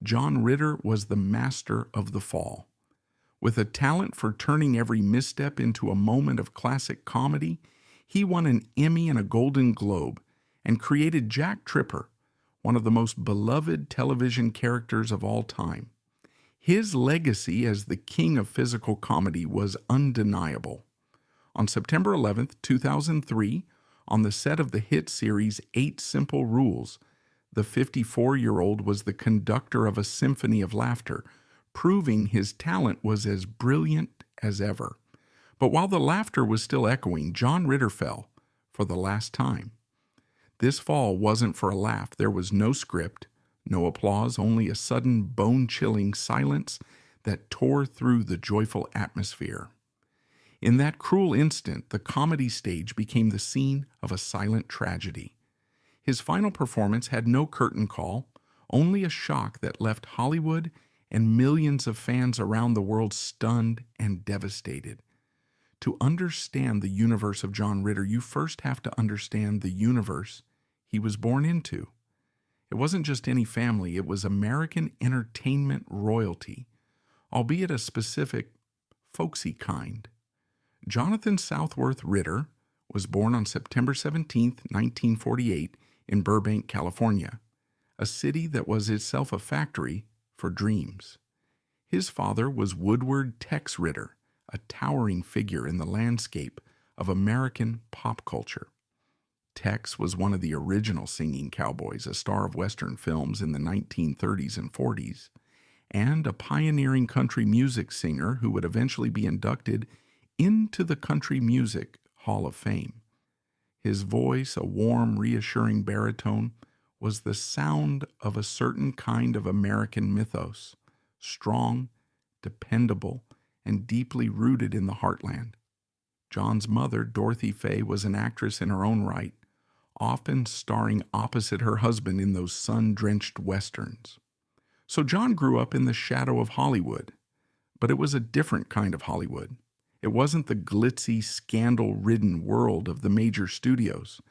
John Ritter was the master of the fall. With a talent for turning every misstep into a moment of classic comedy, he won an Emmy and a Golden Globe and created Jack Tripper, one of the most beloved television characters of all time. His legacy as the king of physical comedy was undeniable. On September 11, 2003, on the set of the hit series 8 Simple Rules, the 54-year-old was the conductor of a symphony of laughter, proving his talent was as brilliant as ever. But while the laughter was still echoing, John Ritter fell for the last time. This fall wasn't for a laugh. There was no script, no applause, only a sudden bone-chilling silence that tore through the joyful atmosphere. In that cruel instant, the comedy stage became the scene of a silent tragedy. His final performance had no curtain call, only a shock that left Hollywood and millions of fans around the world stunned and devastated. To understand the universe of John Ritter, you first have to understand the universe he was born into. It wasn't just any family, it was American entertainment royalty, albeit a specific, folksy kind. Jonathan Southworth Ritter was born on September 17, 1948, in Burbank, California, a city that was itself a factory for dreams. His father was Woodward Tex Ritter, a towering figure in the landscape of American pop culture. Tex was one of the original singing cowboys, a star of Western films in the 1930s and 40s, and a pioneering country music singer who would eventually be inducted into the Country Music Hall of Fame. His voice, a warm, reassuring baritone, was the sound of a certain kind of American mythos, strong, dependable, and deeply rooted in the heartland. John's mother, Dorothy Fay, was an actress in her own right, often starring opposite her husband in those sun-drenched westerns. So John grew up in the shadow of Hollywood, but it was a different kind of Hollywood. It wasn't the glitzy, scandal-ridden world of the major studios,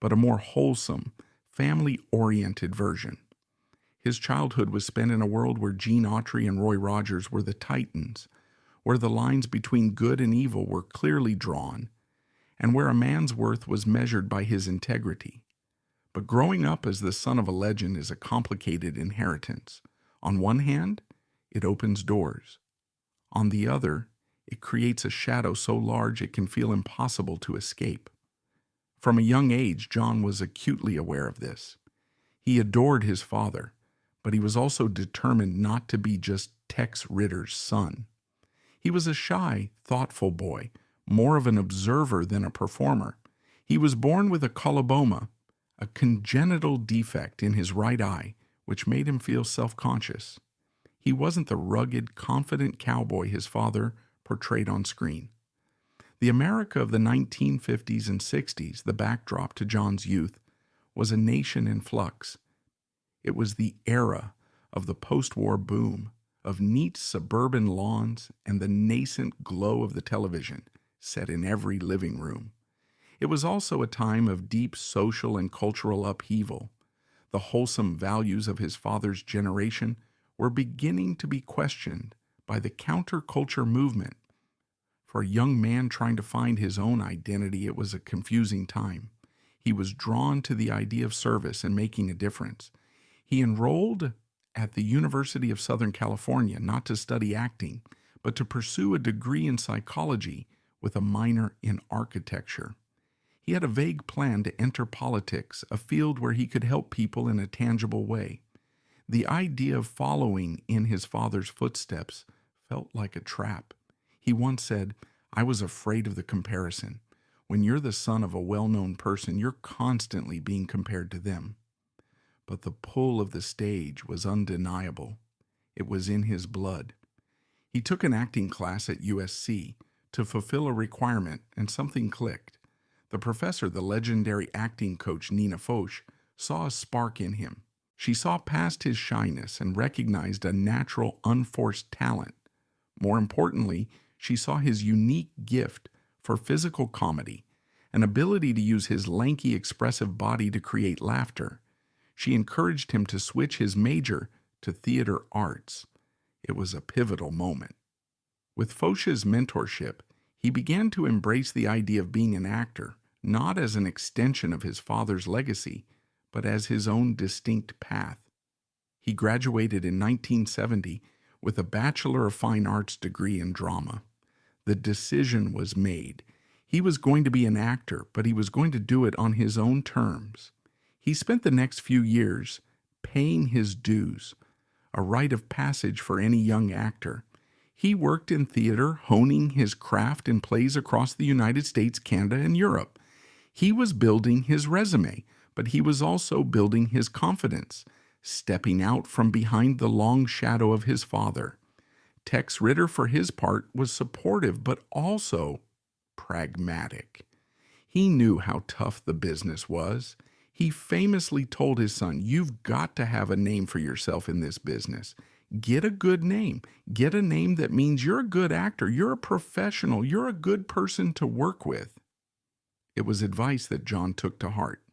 but a more wholesome, family-oriented version. His childhood was spent in a world where Gene Autry and Roy Rogers were the titans, where the lines between good and evil were clearly drawn, and where a man's worth was measured by his integrity. But growing up as the son of a legend is a complicated inheritance. On one hand, it opens doors. On the other, it creates a shadow so large it can feel impossible to escape. From a young age, John was acutely aware of this. He adored his father, but he was also determined not to be just Tex Ritter's son. He was a shy, thoughtful boy, more of an observer than a performer. He was born with a coloboma, a congenital defect in his right eye, which made him feel self-conscious. He wasn't the rugged, confident cowboy his father portrayed on screen. The America of the 1950s and 60s, the backdrop to John's youth, was a nation in flux. It was the era of the post-war boom, of neat suburban lawns and the nascent glow of the television set in every living room. It was also a time of deep social and cultural upheaval. The wholesome values of his father's generation were beginning to be questioned by the counterculture movement. For a young man trying to find his own identity, it was a confusing time. He was drawn to the idea of service and making a difference. He enrolled at the University of Southern California, not to study acting, but to pursue a degree in psychology with a minor in architecture. He had a vague plan to enter politics, a field where he could help people in a tangible way. The idea of following in his father's footsteps felt like a trap. He once said, "I was afraid of the comparison. When you're the son of a well-known person, you're constantly being compared to them." But the pull of the stage was undeniable. It was in his blood. He took an acting class at USC to fulfill a requirement, and something clicked. The professor, the legendary acting coach Nina Foch, saw a spark in him. She saw past his shyness and recognized a natural, unforced talent. More importantly, she saw his unique gift for physical comedy, an ability to use his lanky, expressive body to create laughter. She encouraged him to switch his major to theater arts, it was a pivotal moment. With Foch's mentorship, he began to embrace the idea of being an actor, not as an extension of his father's legacy, but as his own distinct path. He graduated in 1970 with a Bachelor of Fine Arts degree in drama. The decision was made. He was going to be an actor, but he was going to do it on his own terms. He spent the next few years paying his dues, a rite of passage for any young actor. He worked in theater, honing his craft in plays across the United States, Canada, and Europe. He was building his resume, but he was also building his confidence, stepping out from behind the long shadow of his father. Tex Ritter, for his part, was supportive but also pragmatic. He knew how tough the business was. He famously told his son, "You've got to have a name for yourself in this business. Get a good name. Get a name that means you're a good actor, you're a professional, you're a good person to work with." It was advice that John took to heart.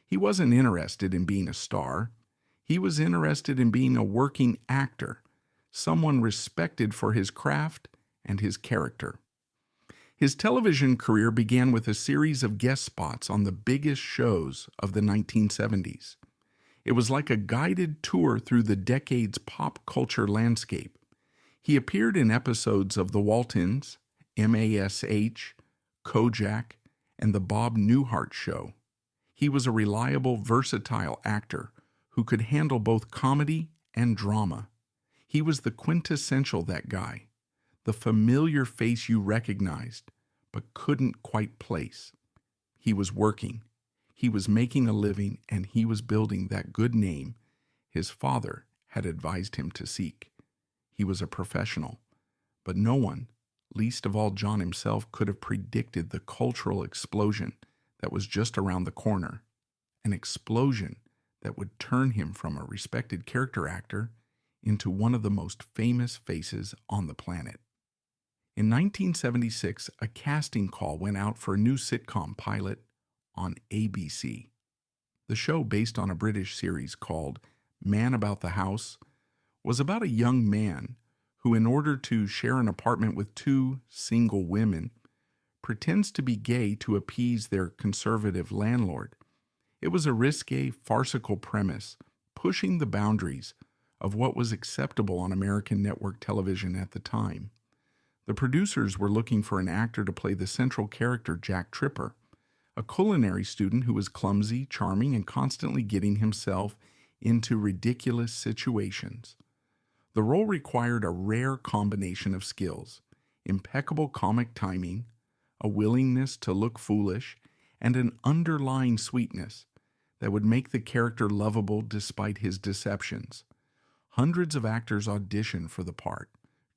He wasn't interested in being a star. He was interested in being a working actor, someone respected for his craft and his character. His television career began with a series of guest spots on the biggest shows of the 1970s. It was like a guided tour through the decade's pop culture landscape. He appeared in episodes of The Waltons, MASH, Kojak, and The Bob Newhart Show. He was a reliable, versatile actor who could handle both comedy and drama. He was the quintessential that guy, the familiar face you recognized but couldn't quite place. He was working, he was making a living, and he was building that good name his father had advised him to seek. He was a professional, but no one, least of all John himself, could have predicted the cultural explosion that was just around the corner, an explosion that would turn him from a respected character actor into one of the most famous faces on the planet. In 1976, a casting call went out for a new sitcom pilot on ABC. The show, based on a British series called Man About the House, was about a young man who, in order to share an apartment with two single women, pretends to be gay to appease their conservative landlord. It was a risque, farcical premise, pushing the boundaries of what was acceptable on American network television at the time. The producers were looking for an actor to play the central character, Jack Tripper, a culinary student who was clumsy, charming, and constantly getting himself into ridiculous situations. The role required a rare combination of skills: impeccable comic timing, a willingness to look foolish, and an underlying sweetness that would make the character lovable despite his deceptions. Hundreds of actors auditioned for the part.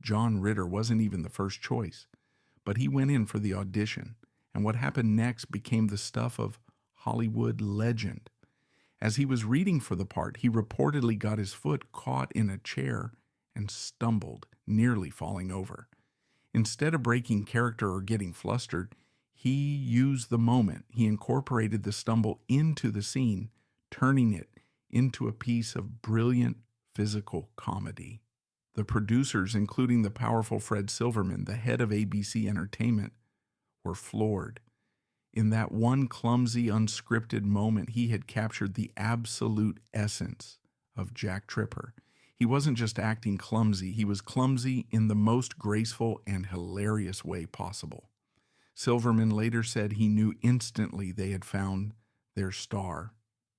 John Ritter wasn't even the first choice, but he went in for the audition, and what happened next became the stuff of Hollywood legend. As he was reading for the part, he reportedly got his foot caught in a chair and stumbled, nearly falling over. Instead of breaking character or getting flustered, he used the moment. He incorporated the stumble into the scene, turning it into a piece of brilliant physical comedy. The producers, including the powerful Fred Silverman, the head of ABC Entertainment, were floored. In that one clumsy, unscripted moment, he had captured the absolute essence of Jack Tripper. He wasn't just acting clumsy, he was clumsy in the most graceful and hilarious way possible. Silverman later said he knew instantly they had found their star.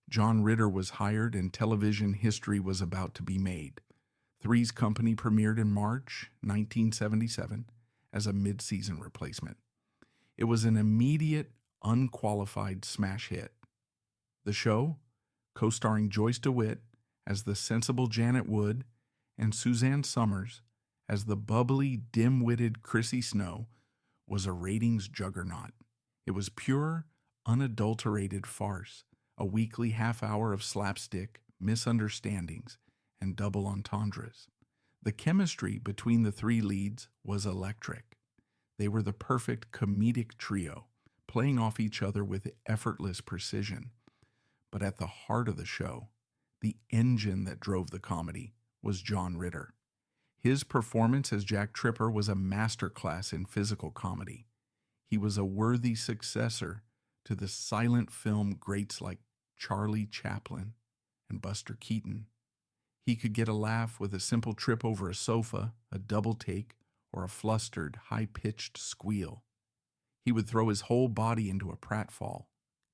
John Ritter was hired and television history was about to be made. Three's Company premiered in March 1977 as a mid-season replacement. It was an immediate, unqualified smash hit. The show, co-starring Joyce DeWitt as the sensible Janet Wood and Suzanne Summers as the bubbly, dim-witted Chrissy Snow, was a ratings juggernaut. It was pure, unadulterated farce, a weekly half-hour of slapstick, misunderstandings, and double entendres. The chemistry between the three leads was electric. They were the perfect comedic trio, playing off each other with effortless precision. But at the heart of the show, the engine that drove the comedy, was John Ritter. His performance as Jack Tripper was a masterclass in physical comedy. He was a worthy successor to the silent film greats like Charlie Chaplin and Buster Keaton. He could get a laugh with a simple trip over a sofa, a double take, or a flustered, high-pitched squeal. He would throw his whole body into a pratfall,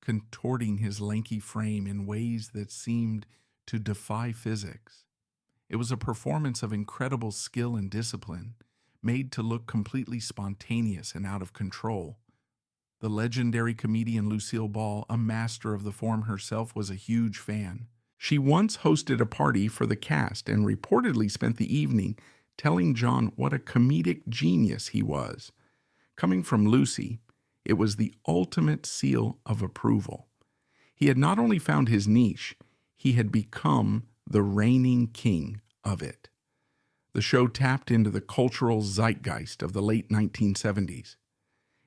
contorting his lanky frame in ways that seemed to defy physics. It was a performance of incredible skill and discipline, made to look completely spontaneous and out of control. The legendary comedian Lucille Ball, a master of the form herself, was a huge fan. She once hosted a party for the cast and reportedly spent the evening telling John what a comedic genius he was. Coming from Lucy, it was the ultimate seal of approval. He had not only found his niche, he had become the reigning king of it. The show tapped into the cultural zeitgeist of the late 1970s.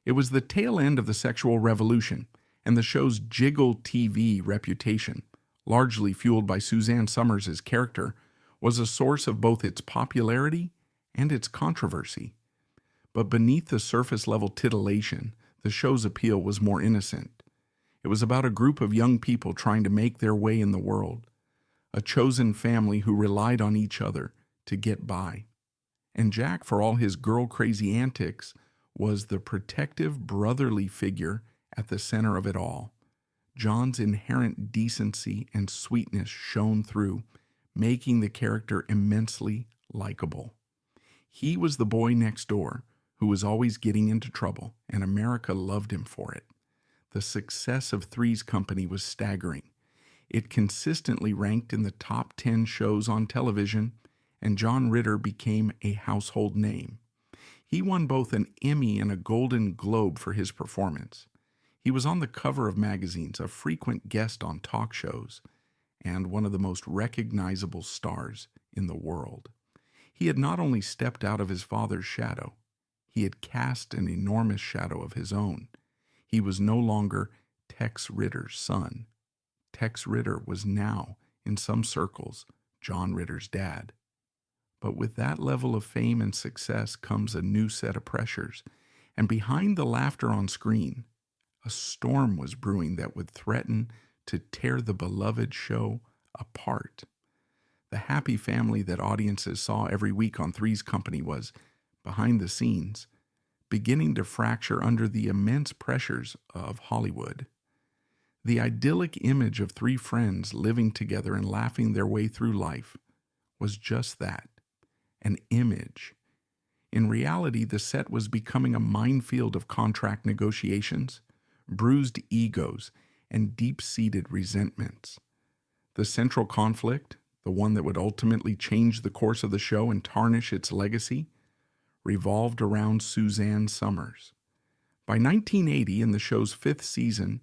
It was the tail end of the sexual revolution, and the show's Jiggle TV reputation, largely fueled by Suzanne Somers' character, was a source of both its popularity and its controversy. But beneath the surface-level titillation, the show's appeal was more innocent. It was about a group of young people trying to make their way in the world, a chosen family who relied on each other to get by. And Jack, for all his girl-crazy antics, was the protective, brotherly figure at the center of it all. John's inherent decency and sweetness shone through, making the character immensely likable. He was the boy next door who was always getting into trouble, and America loved him for it. The success of Three's Company was staggering. It consistently ranked in the top 10 shows on television, and John Ritter became a household name. He won both an Emmy and a Golden Globe for his performance. He was on the cover of magazines, a frequent guest on talk shows, and one of the most recognizable stars in the world. He had not only stepped out of his father's shadow, he had cast an enormous shadow of his own. He was no longer Tex Ritter's son. Tex Ritter was now, in some circles, John Ritter's dad. But with that level of fame and success comes a new set of pressures, and behind the laughter on screen, a storm was brewing that would threaten to tear the beloved show apart. The happy family that audiences saw every week on Three's Company was, behind the scenes, beginning to fracture under the immense pressures of Hollywood. The idyllic image of three friends living together and laughing their way through life was just that, an image. In reality, the set was becoming a minefield of contract negotiations, bruised egos, and deep-seated resentments. The central conflict, the one that would ultimately change the course of the show and tarnish its legacy, revolved around Suzanne Somers. By 1980, in the show's 5th season,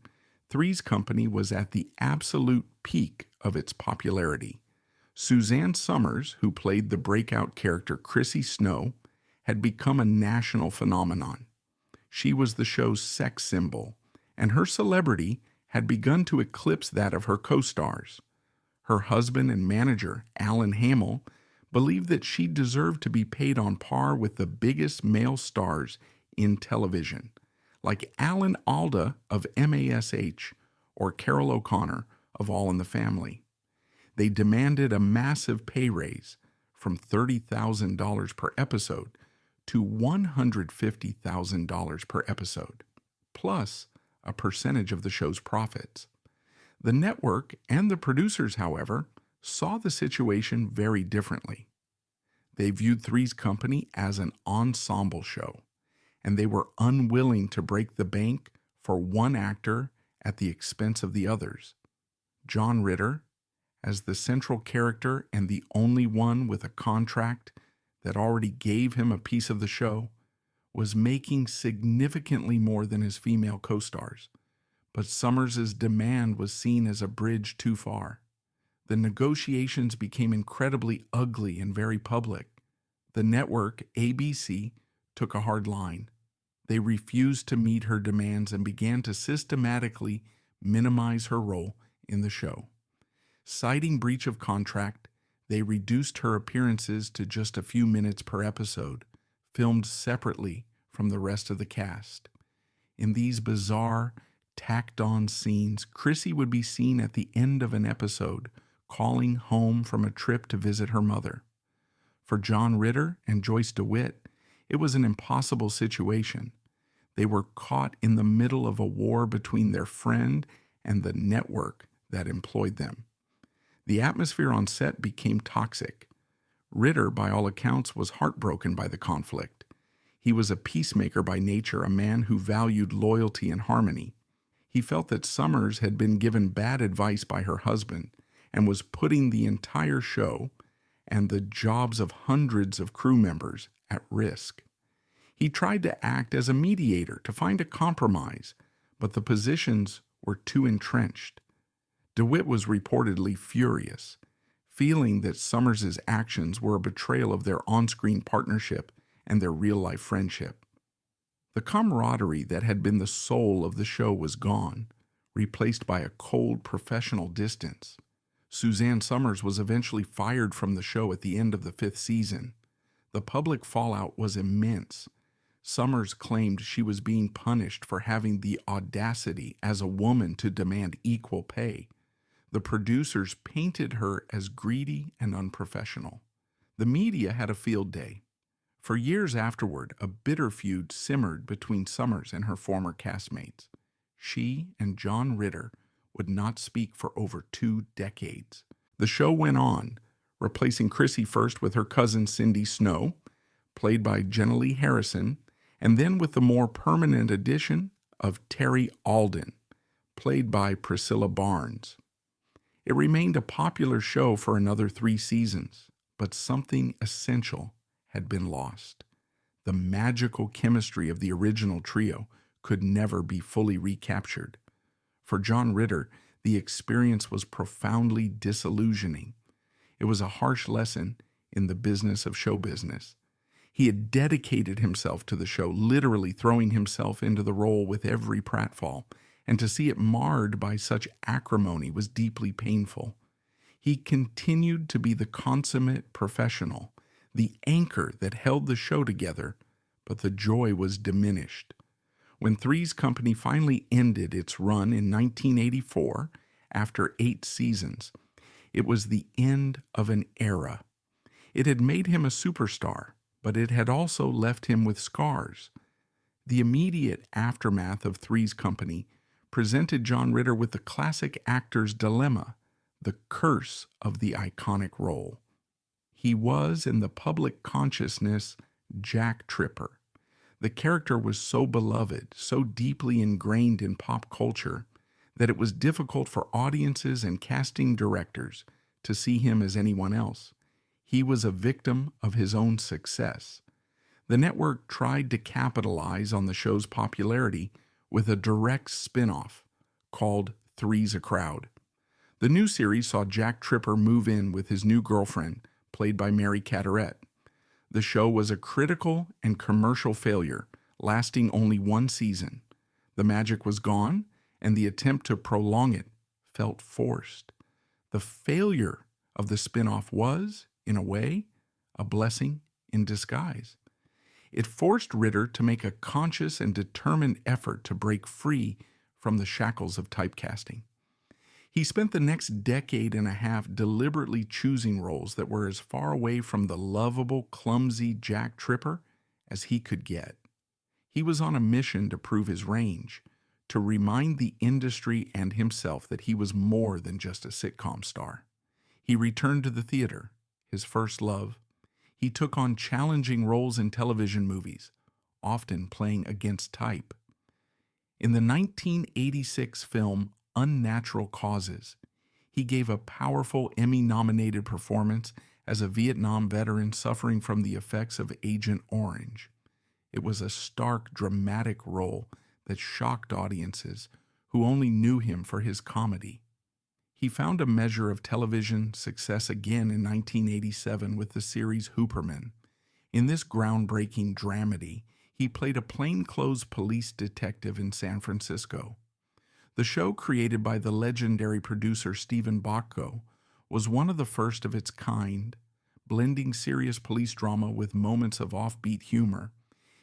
Three's Company was at the absolute peak of its popularity. Suzanne Somers, who played the breakout character Chrissy Snow, had become a national phenomenon. She was the show's sex symbol, and her celebrity had begun to eclipse that of her co-stars. Her husband and manager, Alan Hamill, believed that she deserved to be paid on par with the biggest male stars in television, like Alan Alda of MASH or Carol O'Connor of All in the Family. They demanded a massive pay raise from $30,000 per episode to $150,000 per episode, plus a percentage of the show's profits. The network and the producers, however, saw the situation very differently. They viewed Three's Company as an ensemble show, and they were unwilling to break the bank for one actor at the expense of the others. John Ritter, as the central character and the only one with a contract that already gave him a piece of the show, was making significantly more than his female co-stars. But Somers' demand was seen as a bridge too far. The negotiations became incredibly ugly and very public. The network, ABC, took a hard line. They refused to meet her demands and began to systematically minimize her role in the show. Citing breach of contract, They reduced her appearances to just a few minutes per episode, filmed separately from the rest of the cast. In these bizarre, tacked-on scenes, Chrissy would be seen at the end of an episode calling home from a trip to visit her mother. For John Ritter and Joyce DeWitt, it was an impossible situation. They were caught in the middle of a war between their friend and the network that employed them. The atmosphere on set became toxic. Ritter, by all accounts, was heartbroken by the conflict. He was a peacemaker by nature, a man who valued loyalty and harmony. He felt that Summers had been given bad advice by her husband and was putting the entire show and the jobs of hundreds of crew members at risk. He tried to act as a mediator to find a compromise, but the positions were too entrenched. DeWitt was reportedly furious, feeling that Summers' actions were a betrayal of their on-screen partnership and their real-life friendship. The camaraderie that had been the soul of the show was gone, replaced by a cold professional distance. Suzanne Summers was eventually fired from the show at the end of the 5th season. The public fallout was immense. Summers claimed she was being punished for having the audacity as a woman to demand equal pay. The producers painted her as greedy and unprofessional. The media had a field day. For years afterward, a bitter feud simmered between Summers and her former castmates. She and John Ritter would not speak for over 2 decades. The show went on, replacing Chrissy first with her cousin Cindy Snow, played by Jenna Lee Harrison, and then with the more permanent addition of Terry Alden, played by Priscilla Barnes. It remained a popular show for another 3 seasons, but something essential had been lost. The magical chemistry of the original trio could never be fully recaptured. For John Ritter, the experience was profoundly disillusioning. It was a harsh lesson in the business of show business. He had dedicated himself to the show, literally throwing himself into the role with every pratfall, and to see it marred by such acrimony was deeply painful. He continued to be the consummate professional, the anchor that held the show together, but the joy was diminished. When Three's Company finally ended its run in 1984, after 8 seasons, it was the end of an era. It had made him a superstar, but it had also left him with scars. The immediate aftermath of Three's Company presented John Ritter with the classic actor's dilemma, the curse of the iconic role. He was, in the public consciousness, Jack Tripper. The character was so beloved, so deeply ingrained in pop culture, that it was difficult for audiences and casting directors to see him as anyone else. He was a victim of his own success. The network tried to capitalize on the show's popularity with a direct spin-off called Three's a Crowd. The new series saw Jack Tripper move in with his new girlfriend, played by Mary Carteret. The show was a critical and commercial failure, lasting only 1 season. The magic was gone, and the attempt to prolong it felt forced. The failure of the spin-off was, in a way, a blessing in disguise. It forced Ritter to make a conscious and determined effort to break free from the shackles of typecasting. He spent the next decade and a half deliberately choosing roles that were as far away from the lovable, clumsy Jack Tripper as he could get. He was on a mission to prove his range, to remind the industry and himself that he was more than just a sitcom star. He returned to the theater, his first love. He took on challenging roles in television movies, often playing against type. In the 1986 film Unnatural Causes, he gave a powerful Emmy-nominated performance as a Vietnam veteran suffering from the effects of Agent Orange. It was a stark, dramatic role that shocked audiences who only knew him for his comedy. He found a measure of television success again in 1987 with the series Hooperman. In this groundbreaking dramedy, he played a plainclothes police detective in San Francisco. The show, created by the legendary producer Stephen Bocco, was one of the first of its kind, blending serious police drama with moments of offbeat humor.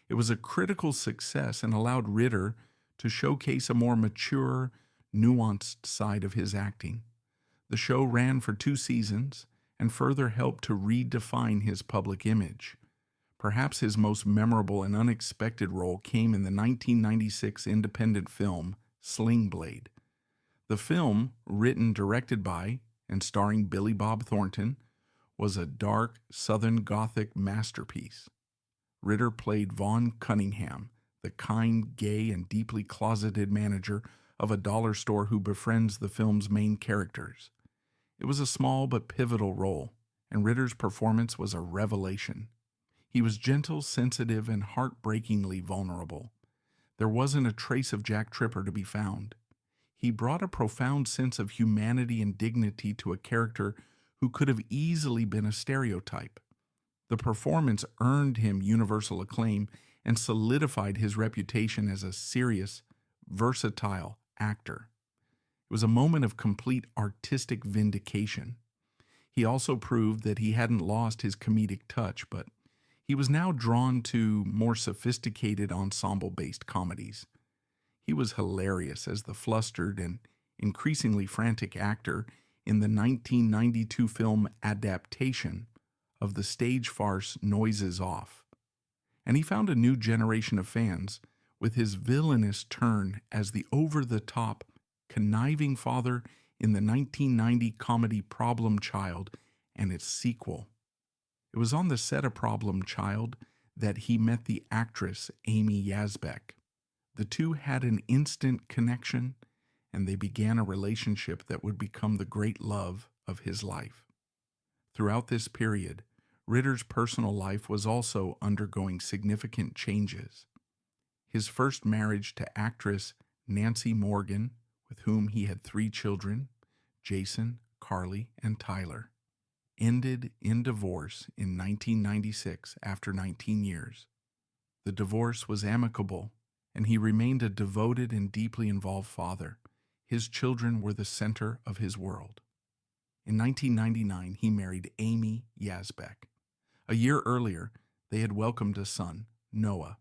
It was a critical success and allowed Ritter to showcase a more mature, nuanced side of his acting. The show ran for 2 seasons and further helped to redefine his public image. Perhaps his most memorable and unexpected role came in the 1996 independent film Sling Blade. The film, written, directed by, and starring Billy Bob Thornton, was a dark, Southern Gothic masterpiece. Ritter played Vaughn Cunningham, the kind, gay, and deeply closeted manager of a dollar store who befriends the film's main characters. It was a small but pivotal role, and Ritter's performance was a revelation. He was gentle, sensitive, and heartbreakingly vulnerable. There wasn't a trace of Jack Tripper to be found. He brought a profound sense of humanity and dignity to a character who could have easily been a stereotype. The performance earned him universal acclaim and solidified his reputation as a serious, versatile actor. It was a moment of complete artistic vindication. He also proved that he hadn't lost his comedic touch, but he was now drawn to more sophisticated ensemble-based comedies. He was hilarious as the flustered and increasingly frantic actor in the 1992 film adaptation of the stage farce Noises Off. And he found a new generation of fans with his villainous turn as the over-the-top, conniving father in the 1990 comedy Problem Child and its sequel. It was on the set of Problem Child that he met the actress Amy Yazbek. The two had an instant connection, and they began a relationship that would become the great love of his life. Throughout this period, Ritter's personal life was also undergoing significant changes. His first marriage to actress Nancy Morgan, with whom he had 3 children, Jason, Carly, and Tyler, ended in divorce in 1996 after 19 years. The divorce was amicable, and he remained a devoted and deeply involved father. His children were the center of his world. In 1999, he married Amy Yazbek. A year earlier, they had welcomed a son, Noah.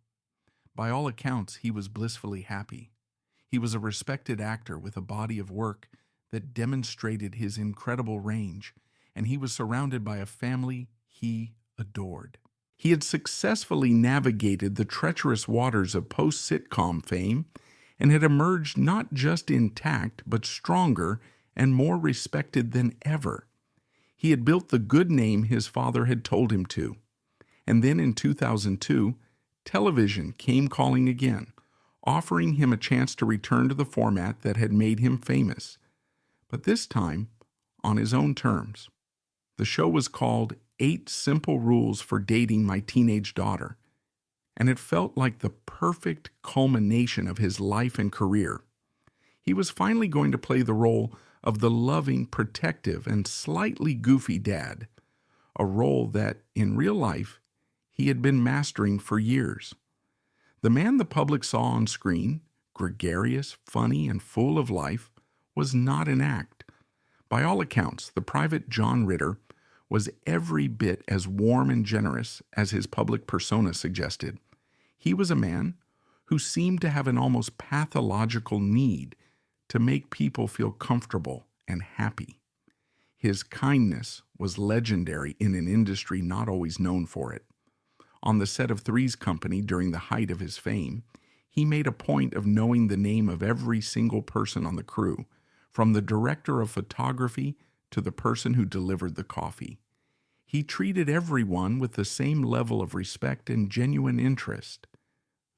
By all accounts, he was blissfully happy. He was a respected actor with a body of work that demonstrated his incredible range, and he was surrounded by a family he adored. He had successfully navigated the treacherous waters of post-sitcom fame and had emerged not just intact, but stronger and more respected than ever. He had built the good name his father had told him to. And then in 2002, television came calling again, offering him a chance to return to the format that had made him famous. But this time, on his own terms. The show was called 8 Simple Rules for Dating My Teenage Daughter, and it felt like the perfect culmination of his life and career. He was finally going to play the role of the loving, protective, and slightly goofy dad, a role that, in real life, he had been mastering for years. The man the public saw on screen, gregarious, funny, and full of life, was not an act. By all accounts, the private John Ritter was every bit as warm and generous as his public persona suggested. He was a man who seemed to have an almost pathological need to make people feel comfortable and happy. His kindness was legendary in an industry not always known for it. On the set of Three's Company during the height of his fame, he made a point of knowing the name of every single person on the crew, from the director of photography to the person who delivered the coffee. He treated everyone with the same level of respect and genuine interest.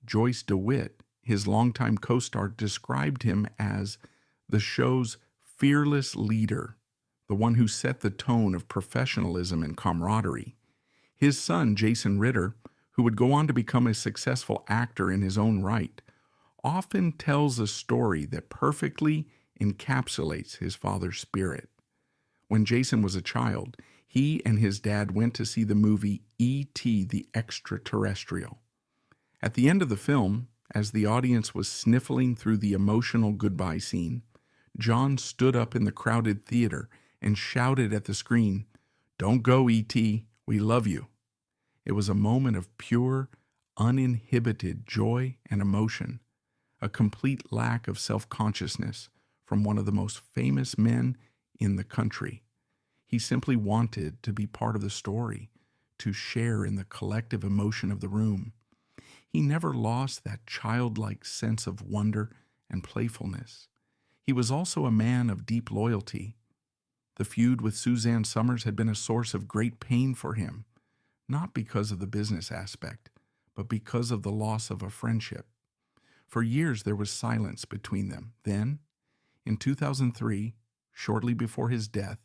Joyce DeWitt, his longtime co-star, described him as the show's fearless leader, the one who set the tone of professionalism and camaraderie. His son, Jason Ritter, who would go on to become a successful actor in his own right, often tells a story that perfectly encapsulates his father's spirit. When Jason was a child, he and his dad went to see the movie E.T. the Extraterrestrial. At the end of the film, as the audience was sniffling through the emotional goodbye scene, John stood up in the crowded theater and shouted at the screen, "Don't go, E.T., we love you." It was a moment of pure, uninhibited joy and emotion, a complete lack of self-consciousness from one of the most famous men in the country. He simply wanted to be part of the story, to share in the collective emotion of the room. He never lost that childlike sense of wonder and playfulness. He was also a man of deep loyalty. The feud with Suzanne Summers had been a source of great pain for him, not because of the business aspect, but because of the loss of a friendship. For years there was silence between them. Then, in 2003, shortly before his death,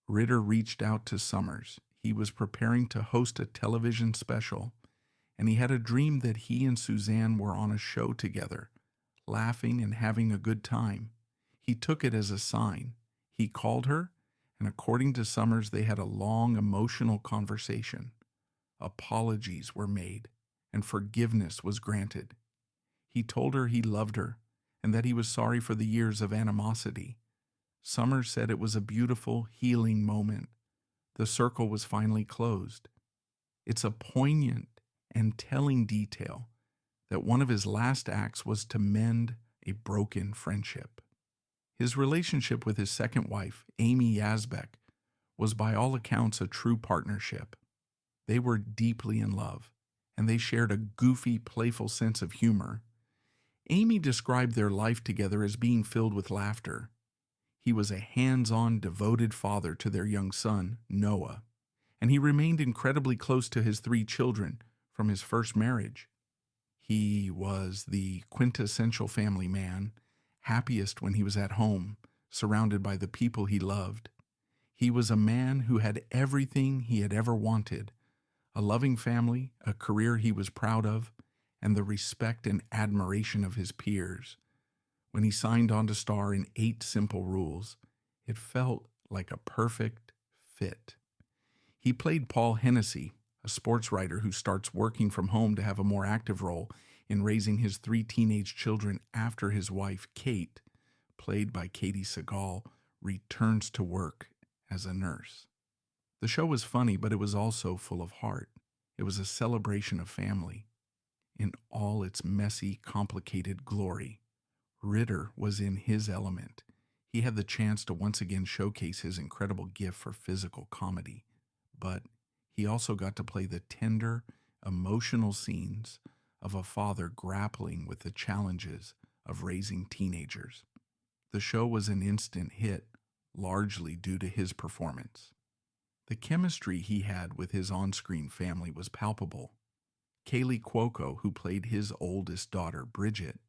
Ritter reached out to Summers. He was preparing to host a television special, and he had a dream that he and Suzanne were on a show together, laughing and having a good time. He took it as a sign. He called her, and according to Summers, they had a long, emotional conversation. Apologies were made, and forgiveness was granted. He told her he loved her, and that he was sorry for the years of animosity. Summers said it was a beautiful, healing moment. The circle was finally closed. It's a poignant and telling detail that one of his last acts was to mend a broken friendship. His relationship with his second wife, Amy Yazbek, was by all accounts a true partnership. They were deeply in love, and they shared a goofy, playful sense of humor. Amy described their life together as being filled with laughter. He was a hands-on, devoted father to their young son, Noah, and he remained incredibly close to his 3 children from his first marriage. He was the quintessential family man, happiest when he was at home, surrounded by the people he loved. He was a man who had everything he had ever wanted: a loving family, a career he was proud of, and the respect and admiration of his peers. When he signed on to star in 8 Simple Rules, it felt like a perfect fit. He played Paul Hennessy, a sports writer who starts working from home to have a more active role in raising his 3 teenage children after his wife, Kate, played by Katie Seagal, returns to work as a nurse. The show was funny, but it was also full of heart. It was a celebration of family. In all its messy, complicated glory, Ritter was in his element. He had the chance to once again showcase his incredible gift for physical comedy, but he also got to play the tender, emotional scenes of a father grappling with the challenges of raising teenagers. The show was an instant hit, largely due to his performance. The chemistry he had with his on-screen family was palpable. Kaylee Cuoco, who played his oldest daughter, Bridget,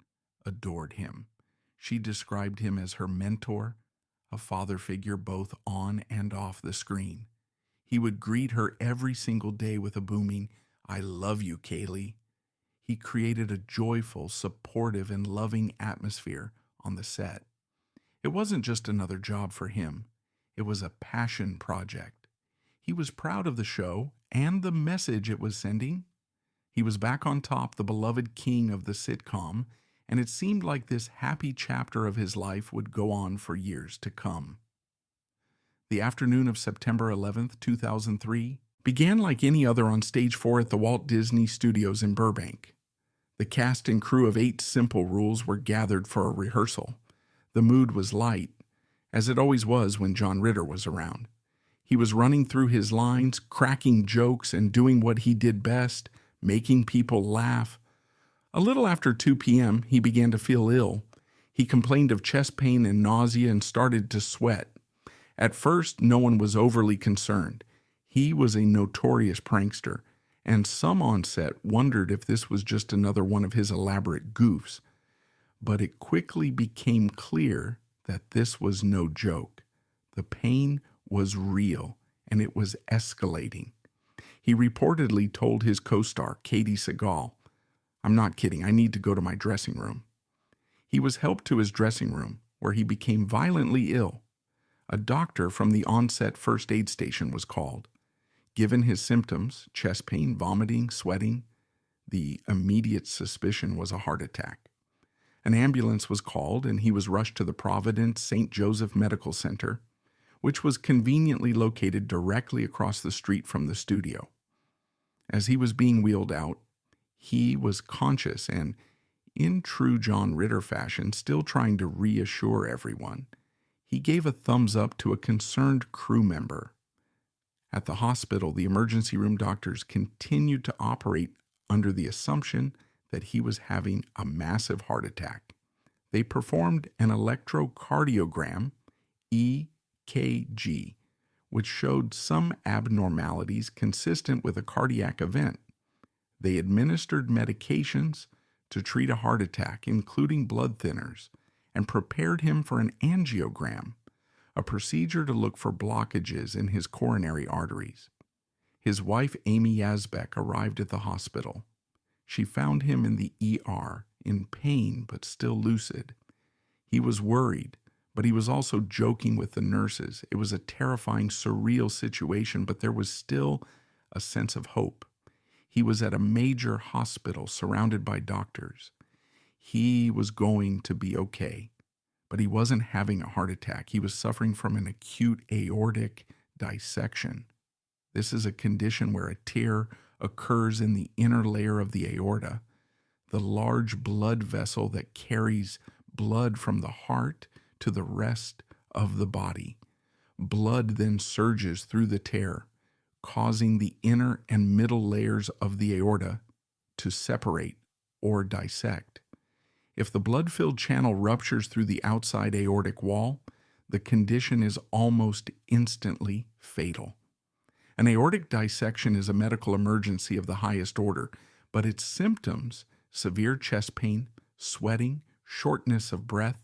adored him. She described him as her mentor, a father figure both on and off the screen. He would greet her every single day with a booming, "I love you, Kaylee." He created a joyful, supportive, and loving atmosphere on the set. It wasn't just another job for him. It was a passion project. He was proud of the show and the message it was sending. He was back on top, the beloved king of the sitcom, and it seemed like this happy chapter of his life would go on for years to come. The afternoon of September 11th, 2003, began like any other on Stage 4 at the Walt Disney Studios in Burbank. The cast and crew of 8 Simple Rules were gathered for a rehearsal. The mood was light, as it always was when John Ritter was around. He was running through his lines, cracking jokes, and doing what he did best, making people laugh. A little after 2 p.m., he began to feel ill. He complained of chest pain and nausea and started to sweat. At first, no one was overly concerned. He was a notorious prankster, and some on set wondered if this was just another one of his elaborate goofs. But it quickly became clear that this was no joke. The pain was real, and it was escalating. He reportedly told his co-star, Katie Seagal, "I'm not kidding, I need to go to my dressing room." He was helped to his dressing room, where he became violently ill. A doctor from the on-set first aid station was called. Given his symptoms, chest pain, vomiting, sweating, the immediate suspicion was a heart attack. An ambulance was called, and he was rushed to the Providence St. Joseph Medical Center. which was conveniently located directly across the street from the studio. As he was being wheeled out, he was conscious and, in true John Ritter fashion, still trying to reassure everyone. He gave a thumbs up to a concerned crew member. At the hospital, the emergency room doctors continued to operate under the assumption that he was having a massive heart attack. They performed an electrocardiogram, EKG, which showed some abnormalities consistent with a cardiac event. They administered medications to treat a heart attack, including blood thinners, and prepared him for an angiogram, a procedure to look for blockages in his coronary arteries. His wife, Amy Yazbek, arrived at the hospital. She found him in the ER, in pain but still lucid. He was worried, but he was also joking with the nurses. It was a terrifying, surreal situation, but there was still a sense of hope. He was at a major hospital surrounded by doctors. He was going to be okay, but he wasn't having a heart attack. He was suffering from an acute aortic dissection. This is a condition where a tear occurs in the inner layer of the aorta, the large blood vessel that carries blood from the heart to the rest of the body. Blood then surges through the tear, causing the inner and middle layers of the aorta to separate or dissect. If the blood-filled channel ruptures through the outside aortic wall, the condition is almost instantly fatal. An aortic dissection is a medical emergency of the highest order, but its symptoms, severe chest pain, sweating, shortness of breath,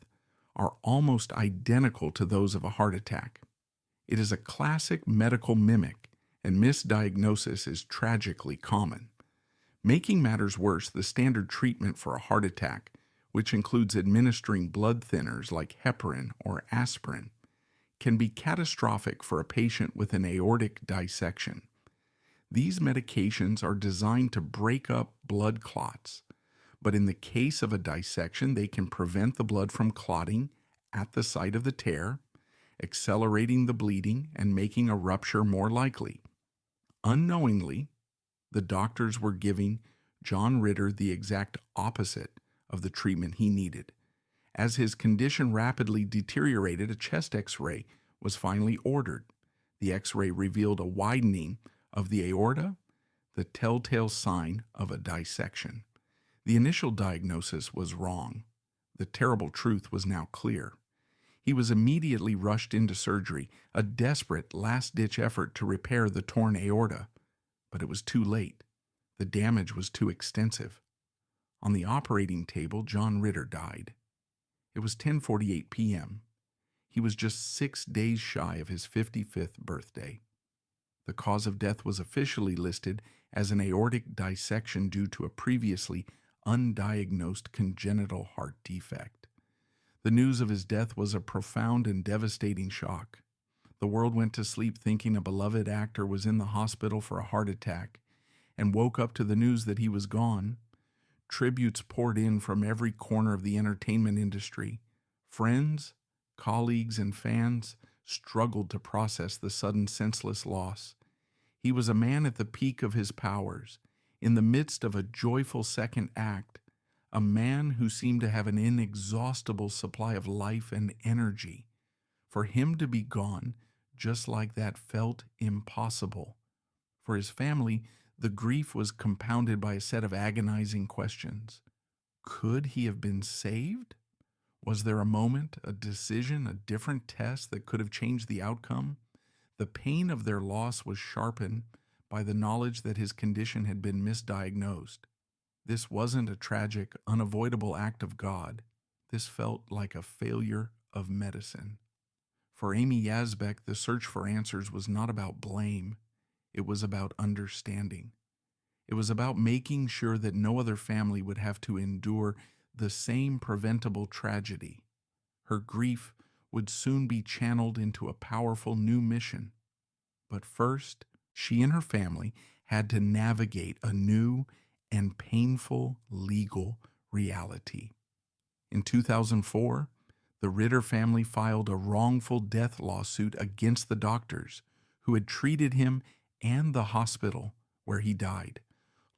are almost identical to those of a heart attack. It is a classic medical mimic, and misdiagnosis is tragically common. Making matters worse, the standard treatment for a heart attack, which includes administering blood thinners like heparin or aspirin, can be catastrophic for a patient with an aortic dissection. These medications are designed to break up blood clots, but in the case of a dissection, they can prevent the blood from clotting at the site of the tear, accelerating the bleeding and making a rupture more likely. Unknowingly, the doctors were giving John Ritter the exact opposite of the treatment he needed. As his condition rapidly deteriorated, a chest X-ray was finally ordered. The X-ray revealed a widening of the aorta, the telltale sign of a dissection. The initial diagnosis was wrong. The terrible truth was now clear. He was immediately rushed into surgery, a desperate last-ditch effort to repair the torn aorta. But it was too late. The damage was too extensive. On the operating table, John Ritter died. It was 10:48 p.m. He was just 6 days shy of his 55th birthday. The cause of death was officially listed as an aortic dissection due to a previously undiagnosed congenital heart defect. The news of his death was a profound and devastating shock. The world went to sleep thinking a beloved actor was in the hospital for a heart attack and woke up to the news that he was gone. Tributes poured in from every corner of the entertainment industry. Friends, colleagues, and fans struggled to process the sudden senseless loss. He was a man at the peak of his powers, in the midst of a joyful second act, a man who seemed to have an inexhaustible supply of life and energy. For him to be gone just like that felt impossible. For his family, the grief was compounded by a set of agonizing questions. Could he have been saved? Was there a moment, a decision, a different test that could have changed the outcome? The pain of their loss was sharpened by the knowledge that his condition had been misdiagnosed. This wasn't a tragic, unavoidable act of God. This felt like a failure of medicine. For Amy Yazbek, the search for answers was not about blame. It was about understanding. It was about making sure that no other family would have to endure the same preventable tragedy. Her grief would soon be channeled into a powerful new mission. But first, she and her family had to navigate a new and painful legal reality. In 2004, The Ritter family filed a wrongful death lawsuit against the doctors who had treated him and the hospital where he died,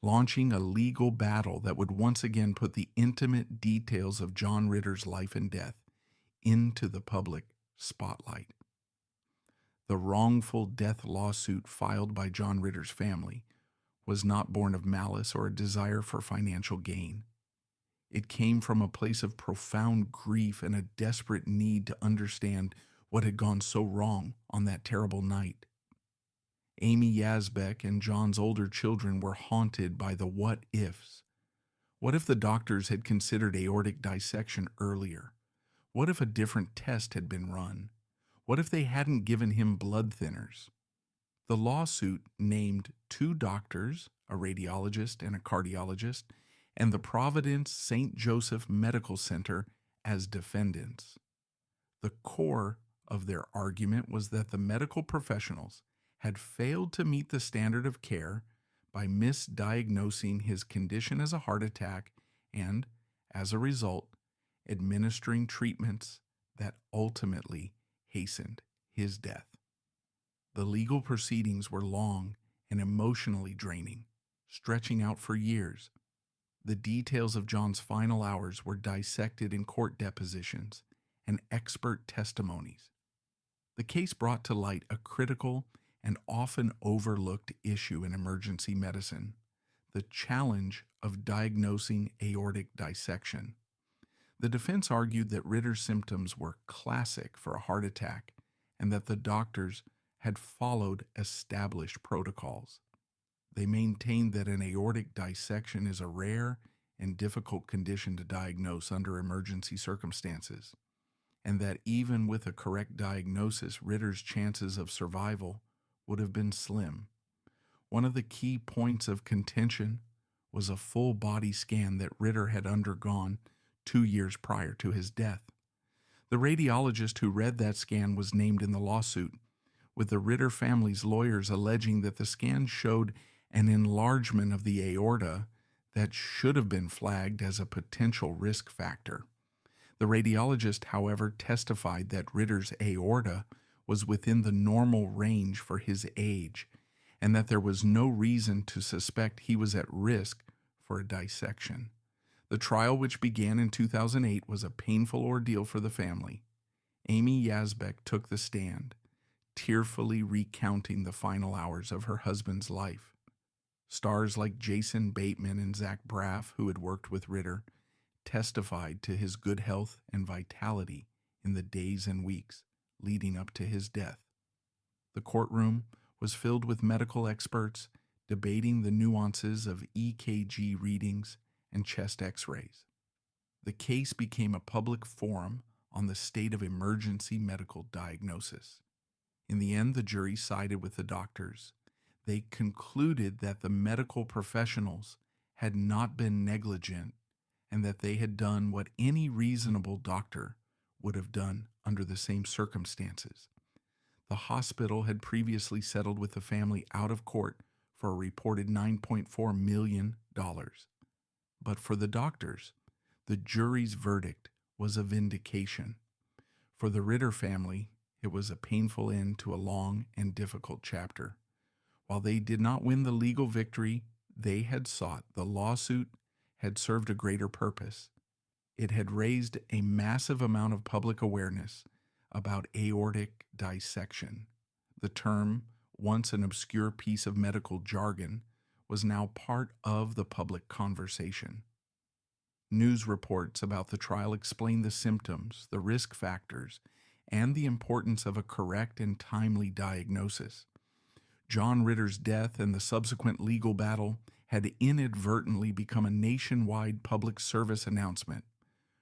launching a legal battle that would once again put the intimate details of John Ritter's life and death into the public spotlight. The wrongful death lawsuit filed by John Ritter's family was not born of malice or a desire for financial gain. It came from a place of profound grief and a desperate need to understand what had gone so wrong on that terrible night. Amy Yazbek and John's older children were haunted by the what-ifs. What if the doctors had considered aortic dissection earlier? What if a different test had been run? What if they hadn't given him blood thinners? The lawsuit named 2 doctors, a radiologist and a cardiologist, and the Providence St. Joseph Medical Center as defendants. The core of their argument was that the medical professionals had failed to meet the standard of care by misdiagnosing his condition as a heart attack and, as a result, administering treatments that ultimately hastened his death. The legal proceedings were long and emotionally draining, stretching out for years. The details of John's final hours were dissected in court depositions and expert testimonies. The case brought to light a critical and often overlooked issue in emergency medicine, the challenge of diagnosing aortic dissection. The defense argued that Ritter's symptoms were classic for a heart attack and that the doctors had followed established protocols. They maintained that an aortic dissection is a rare and difficult condition to diagnose under emergency circumstances, and that even with a correct diagnosis, Ritter's chances of survival would have been slim. One of the key points of contention was a full body scan that Ritter had undergone 2 years prior to his death. The radiologist who read that scan was named in the lawsuit, with the Ritter family's lawyers alleging that the scan showed an enlargement of the aorta that should have been flagged as a potential risk factor. The radiologist, however, testified that Ritter's aorta was within the normal range for his age and that there was no reason to suspect he was at risk for a dissection. The trial, which began in 2008, was a painful ordeal for the family. Amy Yazbek took the stand, tearfully recounting the final hours of her husband's life. Stars like Jason Bateman and Zach Braff, who had worked with Ritter, testified to his good health and vitality in the days and weeks leading up to his death. The courtroom was filled with medical experts debating the nuances of EKG readings and chest x-rays. The case became a public forum on the state of emergency medical diagnosis. In the end, the jury sided with the doctors. They concluded that the medical professionals had not been negligent and that they had done what any reasonable doctor would have done under the same circumstances. The hospital had previously settled with the family out of court for a reported $9.4 million. But for the doctors, the jury's verdict was a vindication. For the Ritter family, it was a painful end to a long and difficult chapter. While they did not win the legal victory they had sought, the lawsuit had served a greater purpose. It had raised a massive amount of public awareness about aortic dissection. The term, once an obscure piece of medical jargon, was now part of the public conversation. News reports about the trial explained the symptoms, the risk factors, and the importance of a correct and timely diagnosis. John Ritter's death and the subsequent legal battle had inadvertently become a nationwide public service announcement.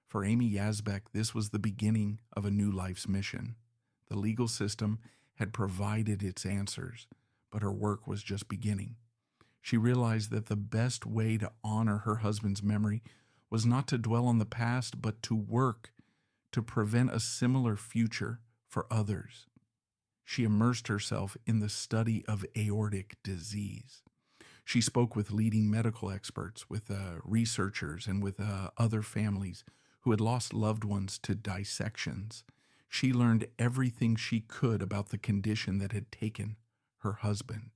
For Amy Yazbek, this was the beginning of a new life's mission. The legal system had provided its answers, but her work was just beginning. She realized that the best way to honor her husband's memory was not to dwell on the past, but to work to prevent a similar future for others. She immersed herself in the study of aortic disease. She spoke with leading medical experts, with researchers, and with other families who had lost loved ones to dissections. She learned everything she could about the condition that had taken her husband.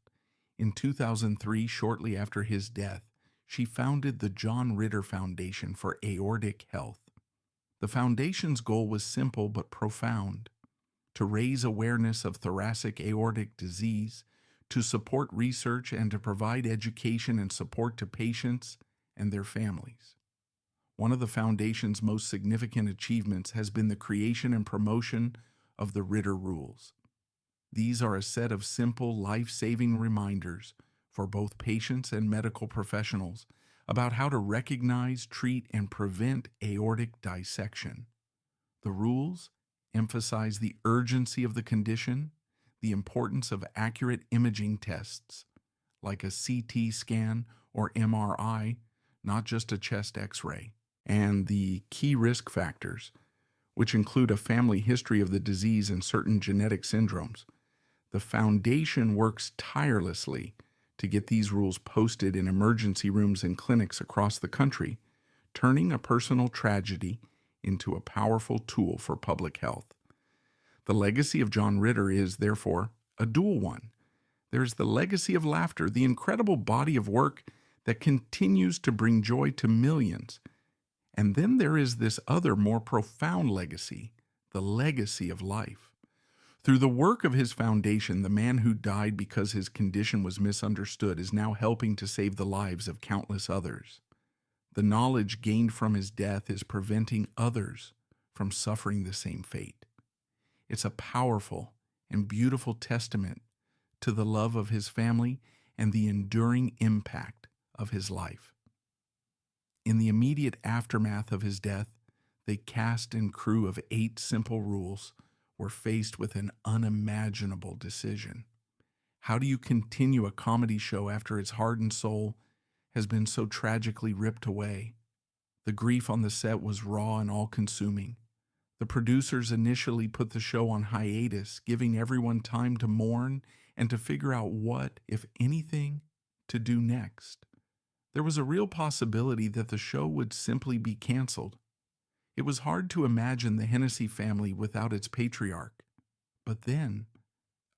In 2003, shortly after his death, she founded the John Ritter Foundation for Aortic Health. The foundation's goal was simple but profound: to raise awareness of thoracic aortic disease, to support research, and to provide education and support to patients and their families. One of the foundation's most significant achievements has been the creation and promotion of the Ritter Rules. These are a set of simple, life-saving reminders for both patients and medical professionals about how to recognize, treat, and prevent aortic dissection. The rules emphasize the urgency of the condition, the importance of accurate imaging tests, like a CT scan or MRI, not just a chest X-ray, and the key risk factors, which include a family history of the disease and certain genetic syndromes. The foundation works tirelessly to get these rules posted in emergency rooms and clinics across the country, turning a personal tragedy into a powerful tool for public health. The legacy of John Ritter is, therefore, a dual one. There is the legacy of laughter, the incredible body of work that continues to bring joy to millions. And then there is this other, more profound legacy, the legacy of life. Through the work of his foundation, the man who died because his condition was misunderstood is now helping to save the lives of countless others. The knowledge gained from his death is preventing others from suffering the same fate. It's a powerful and beautiful testament to the love of his family and the enduring impact of his life. In the immediate aftermath of his death, the cast and crew of 8 Simple Rules were faced with an unimaginable decision. How do you continue a comedy show after its heart and soul has been so tragically ripped away? The grief on the set was raw and all-consuming. The producers initially put the show on hiatus, giving everyone time to mourn and to figure out what, if anything, to do next. There was a real possibility that the show would simply be canceled. It was hard to imagine the Hennessy family without its patriarch. But then,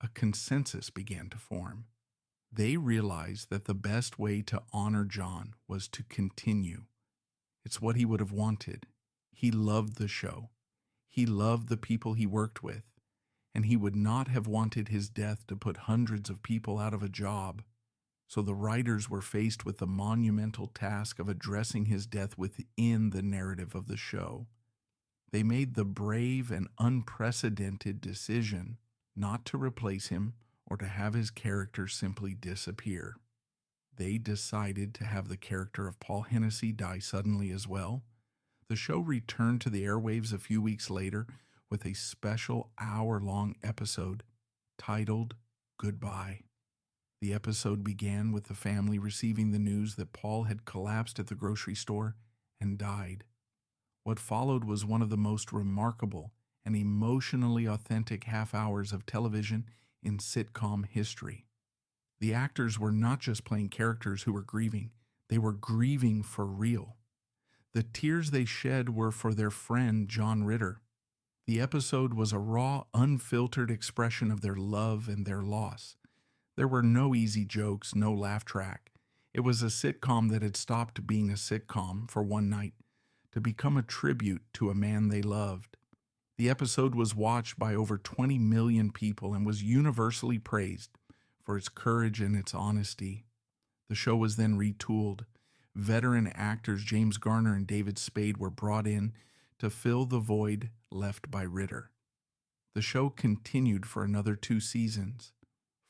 a consensus began to form. They realized that the best way to honor John was to continue. It's what he would have wanted. He loved the show. He loved the people he worked with, and he would not have wanted his death to put hundreds of people out of a job. So the writers were faced with the monumental task of addressing his death within the narrative of the show. They made the brave and unprecedented decision not to replace him or to have his character simply disappear. They decided to have the character of Paul Hennessy die suddenly as well. The show returned to the airwaves a few weeks later with a special hour-long episode titled Goodbye. The episode began with the family receiving the news that Paul had collapsed at the grocery store and died. What followed was one of the most remarkable and emotionally authentic half hours of television in sitcom history. The actors were not just playing characters who were grieving, they were grieving for real. The tears they shed were for their friend John Ritter. The episode was a raw, unfiltered expression of their love and their loss. There were no easy jokes, no laugh track. It was a sitcom that had stopped being a sitcom for one night to become a tribute to a man they loved. The episode was watched by over 20 million people and was universally praised for its courage and its honesty. The show was then retooled. Veteran actors James Garner and David Spade were brought in to fill the void left by Ritter. The show continued for another 2 seasons,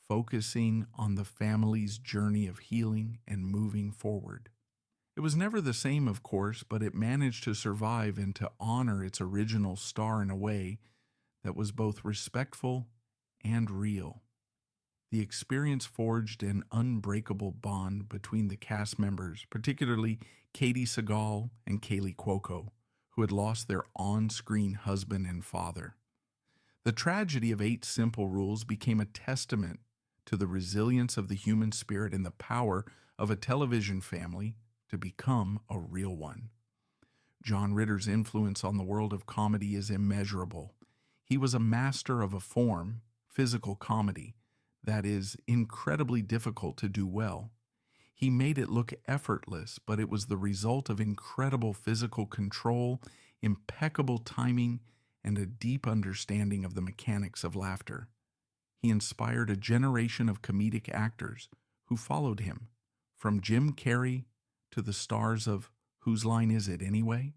focusing on the family's journey of healing and moving forward. It was never the same, of course, but it managed to survive and to honor its original star in a way that was both respectful and real. The experience forged an unbreakable bond between the cast members, particularly Katie Sagal and Kaylee Cuoco, who had lost their on-screen husband and father. The tragedy of 8 Simple Rules became a testament to the resilience of the human spirit and the power of a television family to become a real one. John Ritter's influence on the world of comedy is immeasurable. He was a master of a form, physical comedy, that is incredibly difficult to do well. He made it look effortless, but it was the result of incredible physical control, impeccable timing, and a deep understanding of the mechanics of laughter. He inspired a generation of comedic actors who followed him, from Jim Carrey to the stars of Whose Line Is It Anyway?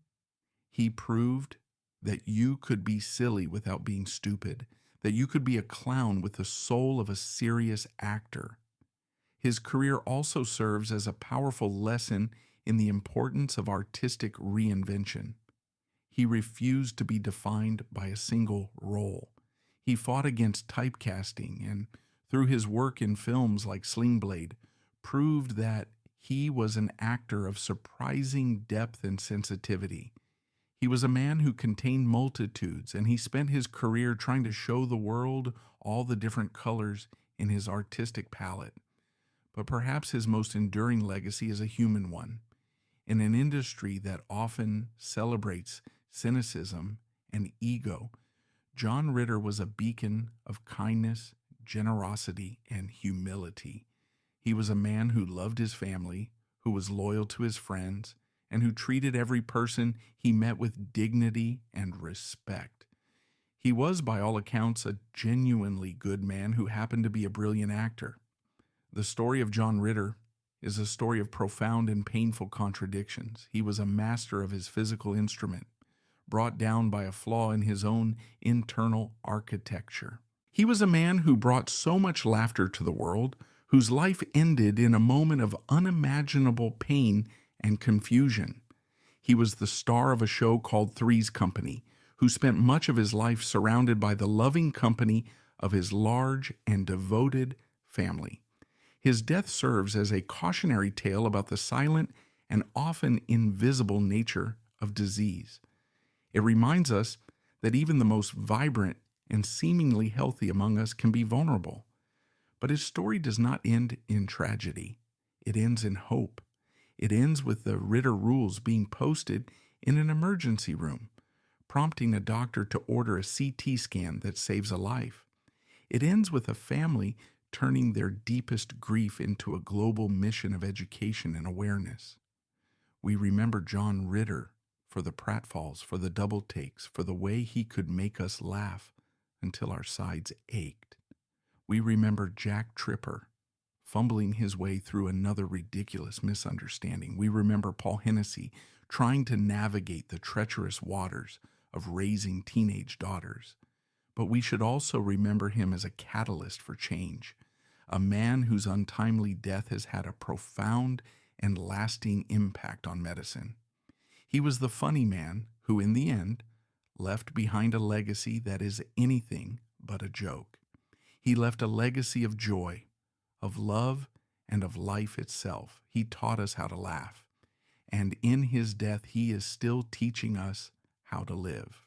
He proved that you could be silly without being stupid, that you could be a clown with the soul of a serious actor. His career also serves as a powerful lesson in the importance of artistic reinvention. He refused to be defined by a single role. He fought against typecasting and, through his work in films like Sling Blade, proved that he was an actor of surprising depth and sensitivity. He was a man who contained multitudes, and he spent his career trying to show the world all the different colors in his artistic palette. But perhaps his most enduring legacy is a human one. In an industry that often celebrates cynicism and ego, John Ritter was a beacon of kindness, generosity, and humility. He was a man who loved his family, who was loyal to his friends, and who treated every person he met with dignity and respect. He was, by all accounts, a genuinely good man who happened to be a brilliant actor. The story of John Ritter is a story of profound and painful contradictions. He was a master of his physical instrument, brought down by a flaw in his own internal architecture. He was a man who brought so much laughter to the world, whose life ended in a moment of unimaginable pain and confusion. He was the star of a show called Three's Company, who spent much of his life surrounded by the loving company of his large and devoted family. His death serves as a cautionary tale about the silent and often invisible nature of disease. It reminds us that even the most vibrant and seemingly healthy among us can be vulnerable. But his story does not end in tragedy. It ends in hope. It ends with the Ritter rules being posted in an emergency room, prompting a doctor to order a CT scan that saves a life. It ends with a family turning their deepest grief into a global mission of education and awareness. We remember John Ritter for the pratfalls, for the double takes, for the way he could make us laugh until our sides ached. We remember Jack Tripper fumbling his way through another ridiculous misunderstanding. We remember Paul Hennessy trying to navigate the treacherous waters of raising teenage daughters. But we should also remember him as a catalyst for change, a man whose untimely death has had a profound and lasting impact on medicine. He was the funny man who, in the end, left behind a legacy that is anything but a joke. He left a legacy of joy, of love, and of life itself. He taught us how to laugh, and in his death, he is still teaching us how to live.